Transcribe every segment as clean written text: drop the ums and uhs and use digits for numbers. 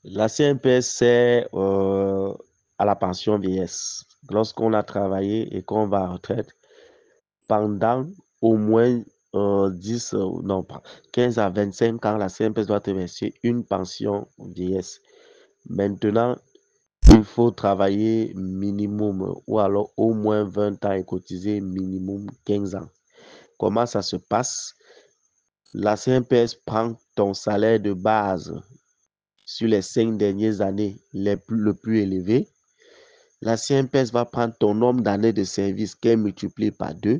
La CNPS, c'est à la pension vieillesse. Lorsqu'on a travaillé et qu'on va à retraite, pendant au moins 10, non pas 15 à 25 ans, la CNPS doit te verser une pension vieillesse. Maintenant, il faut travailler minimum ou alors au moins 20 ans et cotiser minimum 15 ans. Comment ça se passe? La CNPS prend ton salaire de base sur les 5 dernières années le plus élevé. La CNPS va prendre ton nombre d'années de service qu'elle multiplie par 2.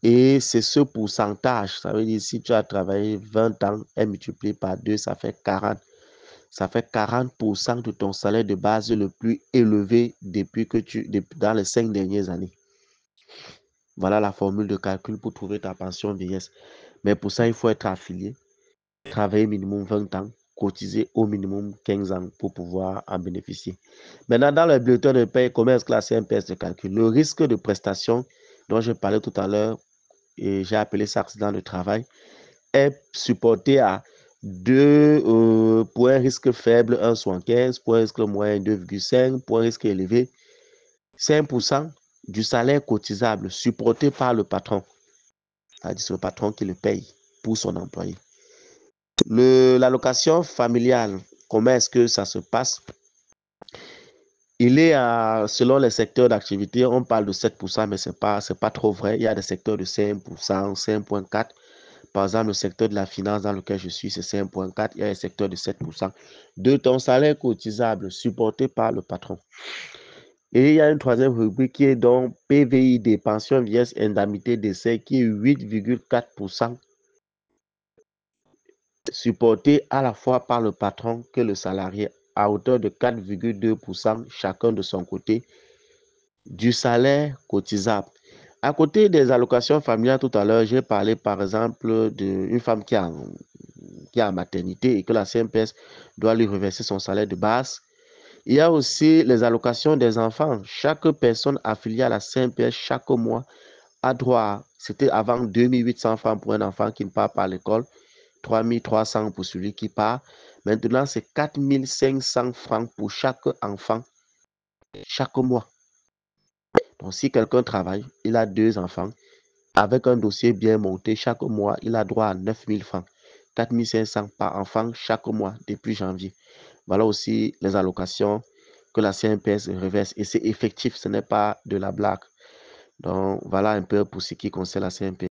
Et c'est ce pourcentage. Ça veut dire si tu as travaillé 20 ans, elle multiplie par 2, ça fait 40. Ça fait 40% de ton salaire de base le plus élevé dans les 5 dernières années. Voilà la formule de calcul pour trouver ta pension vieillesse. Mais pour ça, il faut être affilié, travailler minimum 20 ans, cotiser au minimum 15 ans pour pouvoir en bénéficier. Maintenant, dans le bulletin de paie, comment est-ce que la CNPS de calcul? Le risque de prestation dont je parlais tout à l'heure, et j'ai appelé ça accident de travail, est supporté à 2 pour un risque faible, 1,75, pour un risque moyen, 2,5, pour un risque élevé, 5% du salaire cotisable supporté par le patron. C'est-à-dire c'est le patron qui le paye pour son employé. L'allocation familiale, comment est-ce que ça se passe? Il est selon les secteurs d'activité, on parle de 7%, mais ce n'est pas trop vrai. Il y a des secteurs de 5%, 5,4%. Par exemple, le secteur de la finance dans lequel je suis, c'est 5,4%. Il y a un secteur de 7%. De ton salaire cotisable supporté par le patron. Et il y a une troisième rubrique qui est donc PVID, pension vieillesse, indemnité décès, qui est 8,4%, supporté à la fois par le patron que le salarié, à hauteur de 4,2% chacun de son côté du salaire cotisable. À côté des allocations familiales, tout à l'heure, j'ai parlé par exemple d'une femme qui est en maternité et que la CNPS doit lui reverser son salaire de base. Il y a aussi les allocations des enfants. Chaque personne affiliée à la CNPS chaque mois a droit, c'était avant 2800 francs pour un enfant qui ne part pas à l'école, 3300 pour celui qui part. Maintenant, c'est 4500 francs pour chaque enfant chaque mois. Donc, si quelqu'un travaille, il a 2 enfants, avec un dossier bien monté, chaque mois, il a droit à 9000 francs. 4500 par enfant chaque mois depuis janvier. Voilà aussi les allocations que la CNPS reverse. Et c'est effectif, ce n'est pas de la blague. Donc, voilà un peu pour ce qui concerne la CNPS.